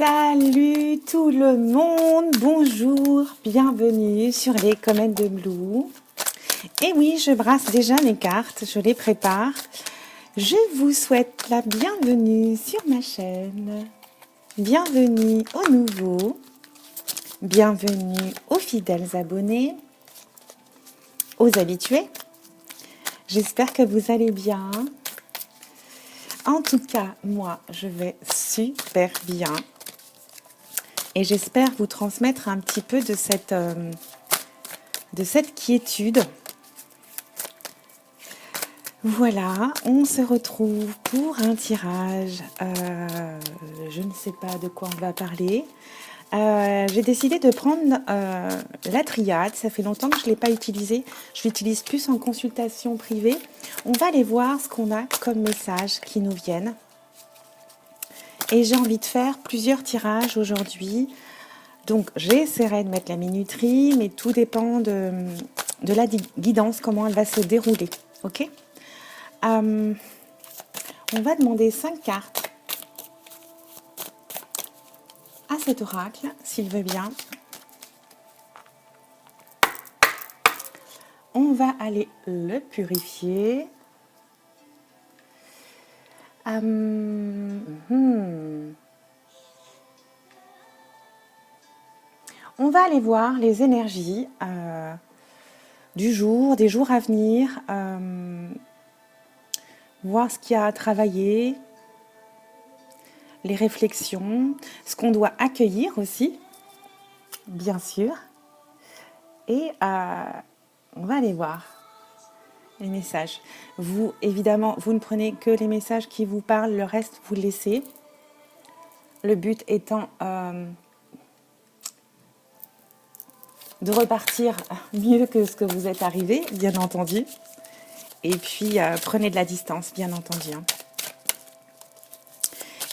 Salut tout le monde, bonjour, bienvenue sur les comètes de Blue. Et oui, je brasse déjà mes cartes, je les prépare. Je vous souhaite la bienvenue sur ma chaîne. Bienvenue aux nouveaux, bienvenue aux fidèles abonnés, aux habitués. J'espère que vous allez bien. En tout cas, moi, je vais super bien. Et j'espère vous transmettre un petit peu de cette quiétude. Voilà, on se retrouve pour un tirage. Je ne sais pas de quoi on va parler. J'ai décidé de prendre la triade. Ça fait longtemps que je ne l'ai pas utilisée. Je l'utilise plus en consultation privée. On va aller voir ce qu'on a comme messages qui nous viennent. Et j'ai envie de faire plusieurs tirages aujourd'hui. Donc, j'essaierai de mettre la minuterie, mais tout dépend de la guidance, comment elle va se dérouler. Ok ? On va demander 5 cartes à cet oracle, s'il veut bien. On va aller le purifier. On va aller voir les énergies du jour, des jours à venir, voir ce qu'il y a à travailler, les réflexions, ce qu'on doit accueillir aussi, bien sûr. Et on va aller voir les messages. Vous, évidemment, vous ne prenez que les messages qui vous parlent, le reste, vous le laissez. Le but étant de repartir mieux que ce que vous êtes arrivé, bien entendu. Et puis, prenez de la distance, bien entendu.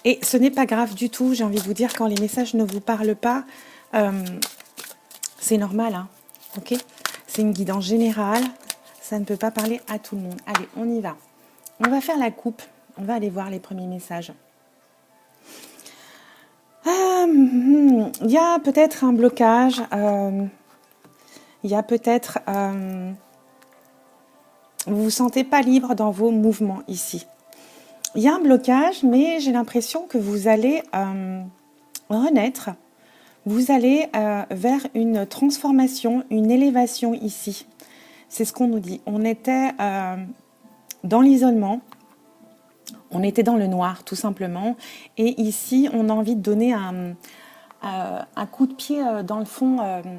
Et ce n'est pas grave du tout, j'ai envie de vous dire, quand les messages ne vous parlent pas, c'est normal, ok ? C'est une guidance générale, ça ne peut pas parler à tout le monde. Allez, on y va. On va faire la coupe, on va aller voir les premiers messages. Il y a peut-être un blocage, il y a peut-être... vous ne vous sentez pas libre dans vos mouvements ici. Il y a un blocage, mais j'ai l'impression que vous allez renaître. Vous allez vers une transformation, une élévation ici. C'est ce qu'on nous dit. On était dans l'isolement, on était dans le noir tout simplement. Et ici, on a envie de donner un coup de pied dans le fond.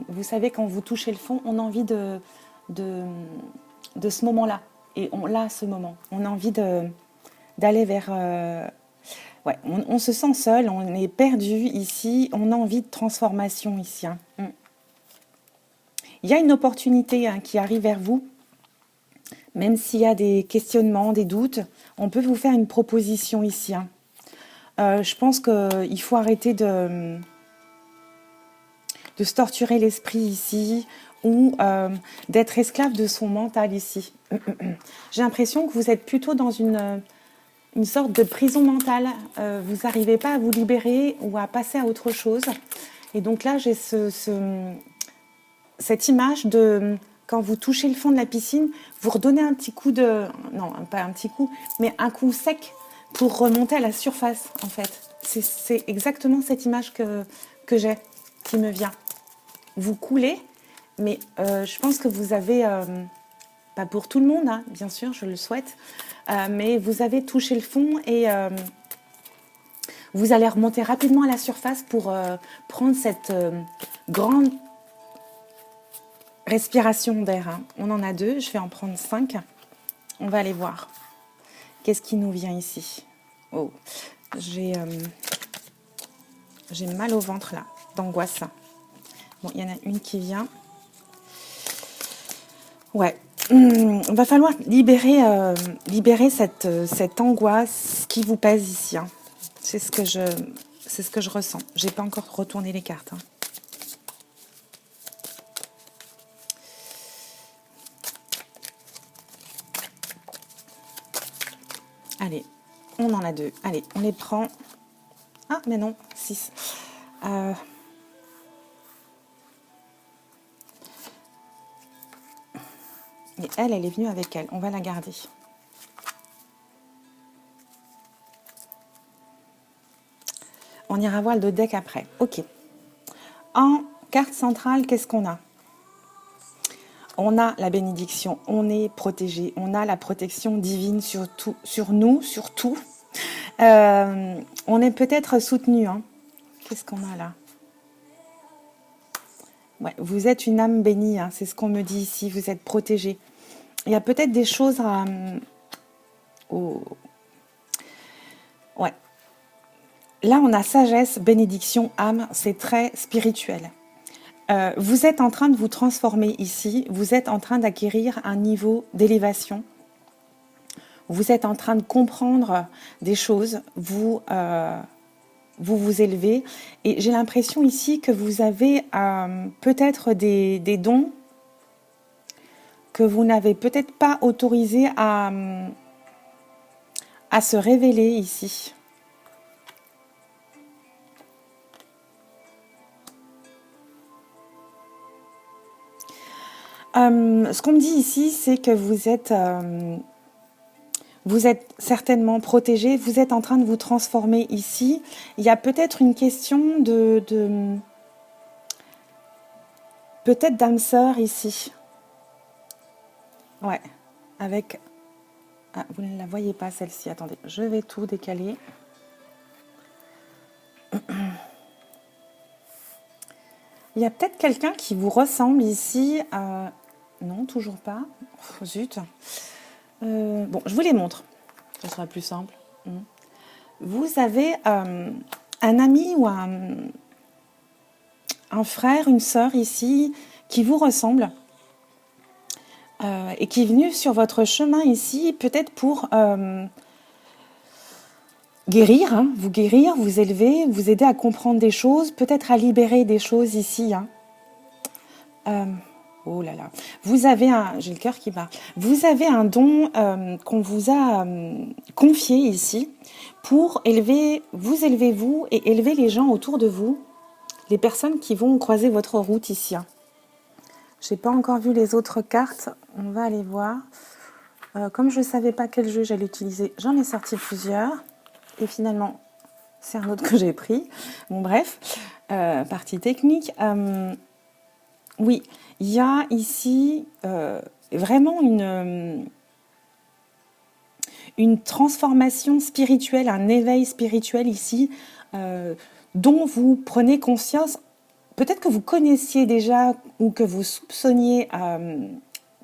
Vous savez, quand vous touchez le fond, on a envie de ce moment-là. Et on l'a ce moment. On a envie d'aller vers... ouais, on se sent seul, on est perdu ici, on a envie de transformation ici. Il y a une opportunité qui arrive vers vous, même s'il y a des questionnements, des doutes, on peut vous faire une proposition ici. Je pense qu'il faut arrêter de se torturer l'esprit ici ou d'être esclave de son mental ici. J'ai l'impression que vous êtes plutôt dans une sorte de prison mentale. Vous n'arrivez pas à vous libérer ou à passer à autre chose. Et donc là, j'ai cette image de quand vous touchez le fond de la piscine, vous redonnez un petit coup de... Non, pas un petit coup, mais un coup sec pour remonter à la surface, en fait. C'est exactement cette image que j'ai, qui me vient. Vous coulez, mais je pense que vous avez... pas pour tout le monde, bien sûr, je le souhaite, mais vous avez touché le fond et vous allez remonter rapidement à la surface pour prendre cette grande respiration d'air. On en a 2, je vais en prendre 5. On va aller voir. Qu'est-ce qui nous vient ici ? Oh, j'ai mal au ventre là, d'angoisse. Bon, il y en a une qui vient. Ouais. Va falloir libérer cette angoisse qui vous pèse ici. C'est ce que je ressens. J'ai pas encore retourné les cartes. Allez, on en a 2. Allez, on les prend. Ah, mais non, 6. Euh, et elle est venue avec elle. On va la garder. On ira voir le deck après. Ok. En carte centrale, qu'est-ce qu'on a? On a la bénédiction, on est protégé, on a la protection divine sur tout, sur nous, sur tout. On est peut-être soutenu. Hein. Qu'est-ce qu'on a là? Ouais, vous êtes une âme bénie, hein, c'est ce qu'on me dit ici, vous êtes protégé. Il y a peut-être des choses à... Ouais. Là, on a sagesse, bénédiction, âme, c'est très spirituel. Vous êtes en train de vous transformer ici, vous êtes en train d'acquérir un niveau d'élévation. Vous êtes en train de comprendre des choses, vous vous élevez. Et j'ai l'impression ici que vous avez peut-être des dons que vous n'avez peut-être pas autorisé à se révéler ici. Ce qu'on me dit ici, c'est que vous êtes certainement protégé, vous êtes en train de vous transformer ici. Il y a peut-être une question peut-être d'âme sœur ici. Ouais, avec... Ah, vous ne la voyez pas celle-ci, attendez, je vais tout décaler. Il y a peut-être quelqu'un qui vous ressemble ici. Non, toujours pas. Oh, zut. Bon, je vous les montre. Ce sera plus simple. Vous avez un ami ou un frère, une sœur ici qui vous ressemble et qui est venu sur votre chemin ici, peut-être pour guérir, hein, vous guérir, vous élever, vous aider à comprendre des choses, peut-être à libérer des choses ici. Hein. Oh là là, vous avez j'ai le cœur qui bat. Vous avez un don qu'on vous a confié ici pour vous et élever les gens autour de vous, les personnes qui vont croiser votre route ici. Hein. Je n'ai pas encore vu les autres cartes, on va aller voir. Comme je ne savais pas quel jeu j'allais utiliser, j'en ai sorti plusieurs. Et finalement, c'est un autre que j'ai pris. Bon bref, partie technique. Oui, il y a ici vraiment une transformation spirituelle, un éveil spirituel ici, dont vous prenez conscience. Peut-être que vous connaissiez déjà ou que vous soupçonniez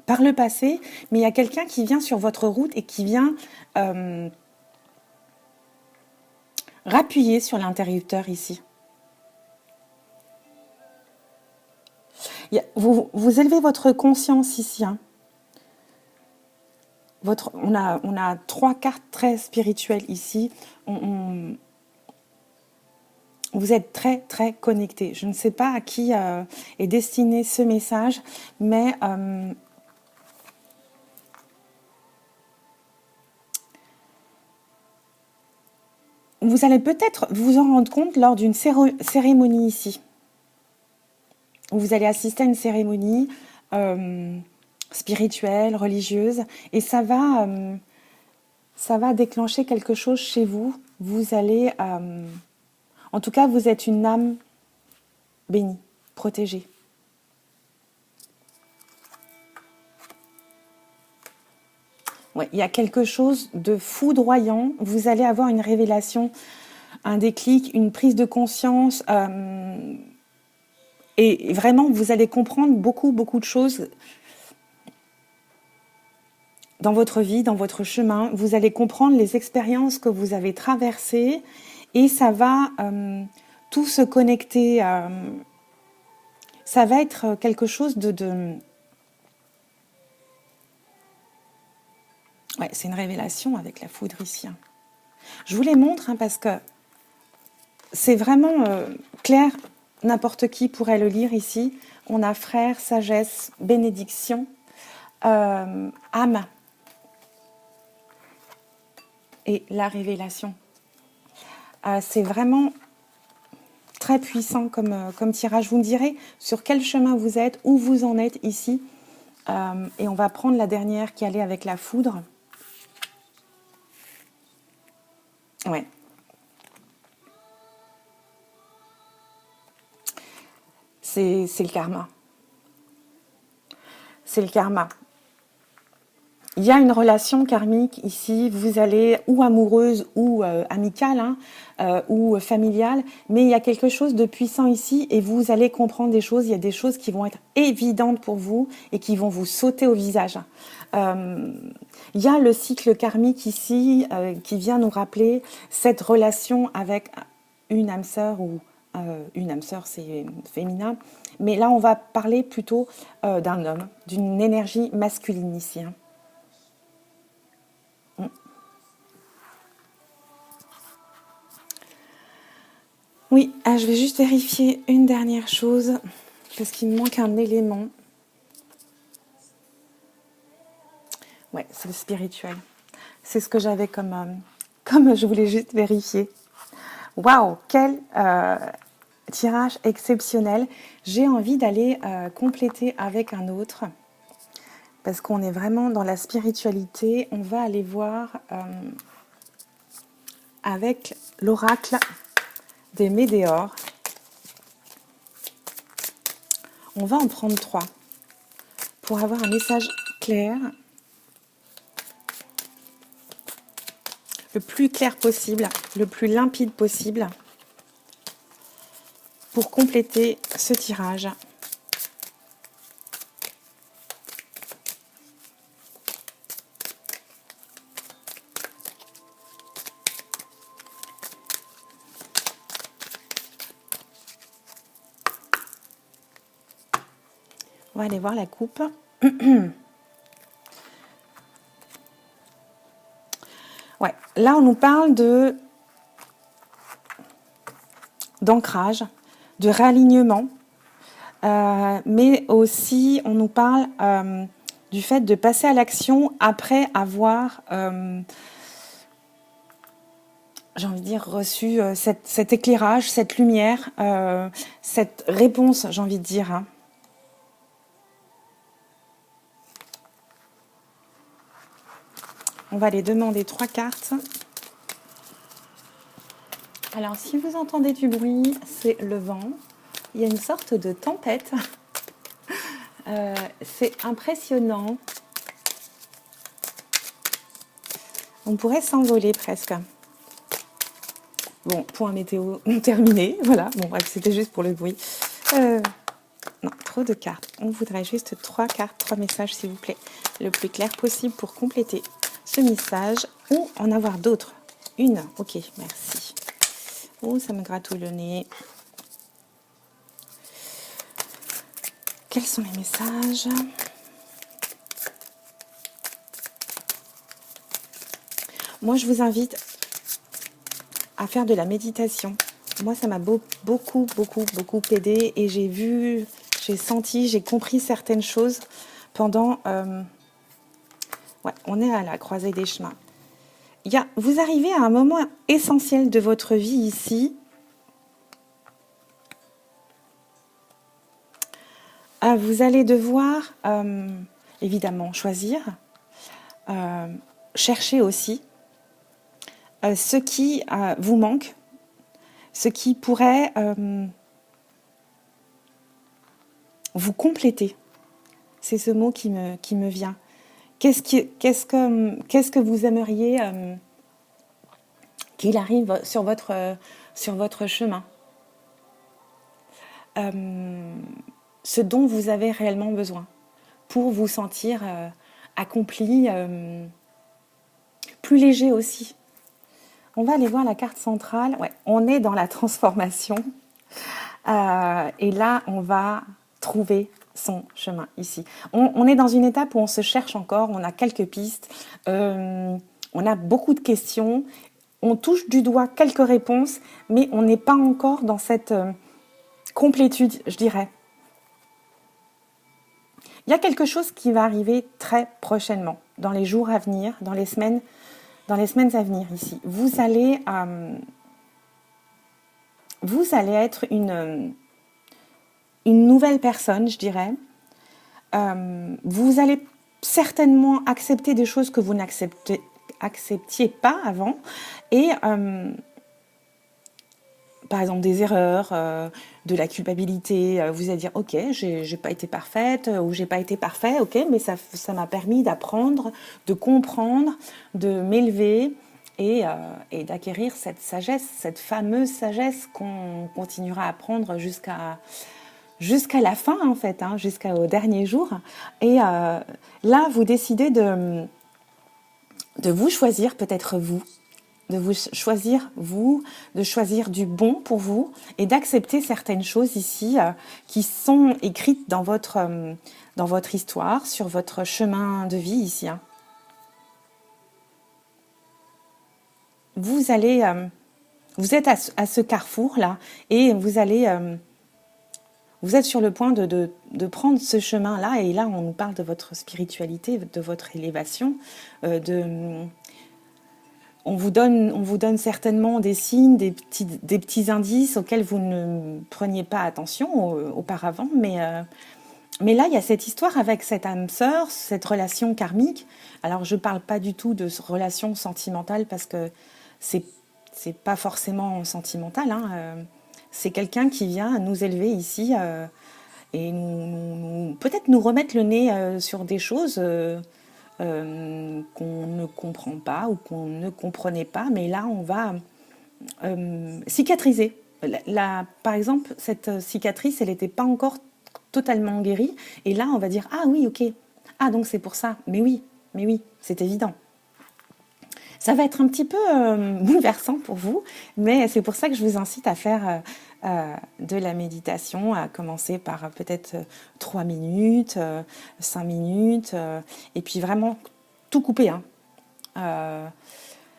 par le passé, mais il y a quelqu'un qui vient sur votre route et qui vient rappuyer sur l'interrupteur ici. Vous élevez votre conscience ici. Hein. On a 3 cartes très spirituelles ici. Vous êtes très, très connectés. Je ne sais pas à qui est destiné ce message, mais vous allez peut-être vous en rendre compte lors d'une cérémonie ici. Vous allez assister à une cérémonie spirituelle, religieuse, et ça va déclencher quelque chose chez vous. Vous allez... en tout cas, vous êtes une âme bénie, protégée. Ouais, il y a quelque chose de foudroyant. Vous allez avoir une révélation, un déclic, une prise de conscience... et vraiment, vous allez comprendre beaucoup, beaucoup de choses dans votre vie, dans votre chemin. Vous allez comprendre les expériences que vous avez traversées et ça va tout se connecter. Ça va être quelque chose de... Ouais, c'est une révélation avec la foudre ici. Hein. Je vous les montre hein, parce que c'est vraiment clair. N'importe qui pourrait le lire ici. On a frère, sagesse, bénédiction, âme et la révélation. C'est vraiment très puissant comme tirage. Vous me direz sur quel chemin vous êtes, où vous en êtes ici. Et on va prendre la dernière qui allait avec la foudre. Ouais. C'est le karma. C'est le karma. Il y a une relation karmique ici, vous allez, ou amoureuse, ou amicale, ou familiale, mais il y a quelque chose de puissant ici et vous allez comprendre des choses. Il y a des choses qui vont être évidentes pour vous et qui vont vous sauter au visage. Il y a le cycle karmique ici qui vient nous rappeler cette relation avec une âme sœur ou une âme sœur, c'est féminin. Mais là, on va parler plutôt d'un homme, d'une énergie masculine ici. Oui, je vais juste vérifier une dernière chose, parce qu'il me manque un élément. Ouais, c'est le spirituel. C'est ce que j'avais comme je voulais juste vérifier. Waouh, quel tirage exceptionnel. J'ai envie d'aller compléter avec un autre, parce qu'on est vraiment dans la spiritualité. On va aller voir avec l'oracle des météores. On va en prendre 3 pour avoir un message clair, le plus clair possible, le plus limpide possible, pour compléter ce tirage. On va aller voir la coupe. Ouais, là on nous parle d'ancrage, de réalignement, mais aussi on nous parle du fait de passer à l'action après avoir, j'ai envie de dire, reçu cet éclairage, cette lumière, cette réponse, j'ai envie de dire. On va aller demander 3 cartes. Alors, si vous entendez du bruit, c'est le vent. Il y a une sorte de tempête. C'est impressionnant. On pourrait s'envoler presque. Bon, point météo terminé. Voilà, bon bref, c'était juste pour le bruit. Non, trop de cartes. On voudrait juste 3 cartes, 3 messages, s'il vous plaît. Le plus clair possible pour compléter ce message ou en avoir d'autres. Une, ok, merci. Oh, ça me gratouille le nez. Quels sont les messages ? Moi, je vous invite à faire de la méditation. Moi, ça m'a beaucoup aidé et j'ai vu, j'ai senti, j'ai compris certaines choses pendant... Ouais, on est à la croisée des chemins. Vous arrivez à un moment essentiel de votre vie ici. Vous allez devoir, évidemment, choisir, chercher aussi ce qui vous manque, ce qui pourrait vous compléter. C'est ce mot qui me vient. Qu'est-ce que vous aimeriez qu'il arrive sur votre chemin, ce dont vous avez réellement besoin pour vous sentir accompli, plus léger aussi. On va aller voir la carte centrale. Ouais, on est dans la transformation. Et là, on va trouver son chemin ici. On est dans une étape où on se cherche encore, on a quelques pistes, on a beaucoup de questions, on touche du doigt quelques réponses, mais on n'est pas encore dans cette complétude, je dirais. Il y a quelque chose qui va arriver très prochainement, dans les jours à venir, dans les semaines à venir ici. Vous allez vous allez être une nouvelle personne, je dirais. Vous allez certainement accepter des choses que vous n'acceptiez pas avant. Et par exemple des erreurs, de la culpabilité, vous allez dire ok, j'ai pas été parfaite ou j'ai pas été parfait, ok, mais ça m'a permis d'apprendre, de comprendre, de m'élever et d'acquérir cette sagesse, cette fameuse sagesse qu'on continuera à apprendre jusqu'à la fin en fait, hein, jusqu'au dernier jour. Et là, vous décidez de vous choisir, peut-être vous, de vous choisir vous, de choisir du bon pour vous et d'accepter certaines choses ici qui sont écrites dans votre histoire, sur votre chemin de vie ici. Hein. Vous allez, vous êtes à ce carrefour-là et vous allez... vous êtes sur le point de prendre ce chemin-là, et là on nous parle de votre spiritualité, de votre élévation, on vous donne certainement des signes, des petits indices auxquels vous ne preniez pas attention auparavant, mais là il y a cette histoire avec cette âme sœur, cette relation karmique. Alors je ne parle pas du tout de relation sentimentale parce que c'est pas forcément sentimental, hein, c'est quelqu'un qui vient nous élever ici et peut-être nous remettre le nez sur des choses qu'on ne comprend pas ou qu'on ne comprenait pas. Mais là, on va cicatriser. Par exemple, cette cicatrice, elle n'était pas encore totalement guérie. Et là, on va dire, ah oui, ok. Ah, donc c'est pour ça. Mais oui, c'est évident. Ça va être un petit peu bouleversant pour vous, mais c'est pour ça que je vous incite à faire de la méditation, à commencer par peut-être 3 minutes, 5 minutes, et puis vraiment tout couper. Hein.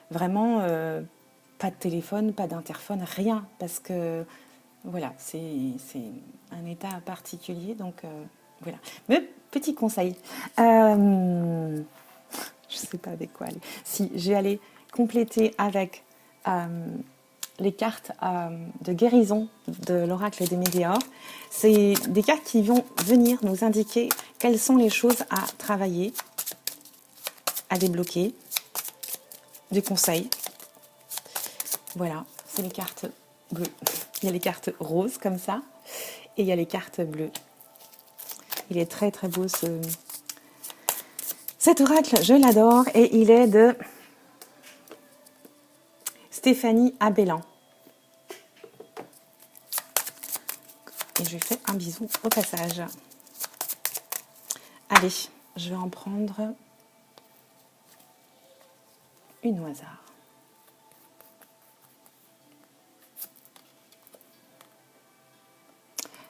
Vraiment, pas de téléphone, pas d'interphone, rien, parce que voilà, c'est un état particulier, donc voilà. Mais petit conseil. Je ne sais pas avec quoi aller. Si, je vais aller compléter avec les cartes de guérison de l'oracle des Médiors. C'est des cartes qui vont venir nous indiquer quelles sont les choses à travailler, à débloquer, des conseils. Voilà, c'est les cartes bleues. Il y a les cartes roses comme ça, et il y a les cartes bleues. Il est très très beau cet oracle, je l'adore, et il est de Stéphanie Abellan. Et je lui fais un bisou au passage. Allez, je vais en prendre une au hasard.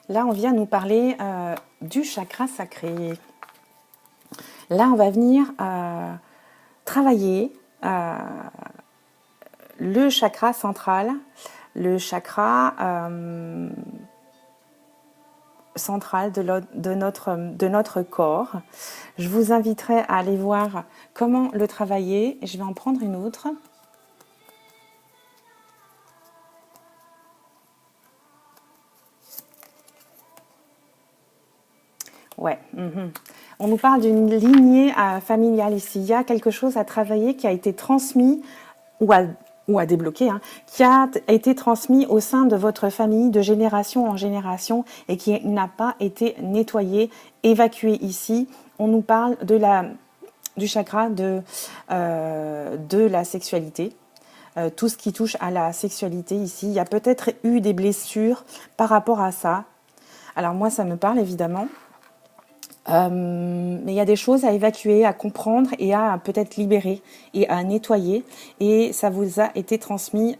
Là, on vient nous parler du chakra sacré. Là, on va venir travailler le chakra central, le chakra central de notre corps. Je vous inviterai à aller voir comment le travailler. Je vais en prendre une autre. Ouais. On nous parle d'une lignée familiale ici. Il y a quelque chose à travailler qui a été transmis ou à débloquer, hein, qui a été transmis au sein de votre famille de génération en génération et qui n'a pas été nettoyé, évacué ici. On nous parle du chakra de la sexualité. Tout ce qui touche à la sexualité ici. Il y a peut-être eu des blessures par rapport à ça. Alors moi, ça me parle évidemment. Mais il y a des choses à évacuer, à comprendre et à peut-être libérer et à nettoyer. Et ça vous a été transmis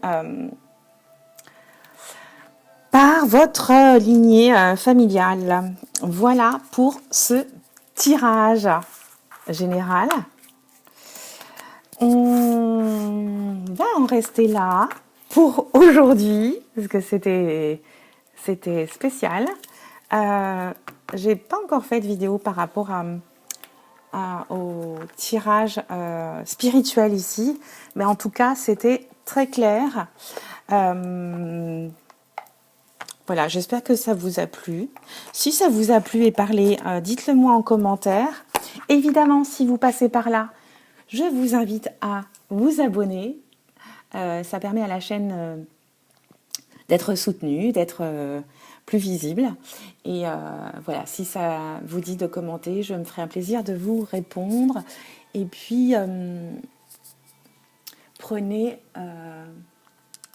par votre lignée familiale. Voilà pour ce tirage général. On va en rester là pour aujourd'hui, parce que c'était spécial. J'ai pas encore fait de vidéo par rapport au tirage spirituel ici, mais en tout cas c'était très clair. Voilà, j'espère que ça vous a plu. Si ça vous a plu et parlé, dites-le moi en commentaire. Évidemment, si vous passez par là, je vous invite à vous abonner. Ça permet à la chaîne d'être soutenue, d'être plus visible. Et voilà, si ça vous dit de commenter, je me ferai un plaisir de vous répondre. Et puis, prenez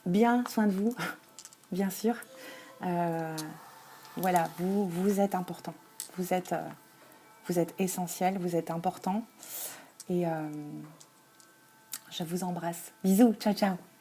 bien soin de vous, bien sûr. Voilà, vous êtes important. Vous êtes essentiel, vous êtes important. Et je vous embrasse. Bisous, ciao, ciao.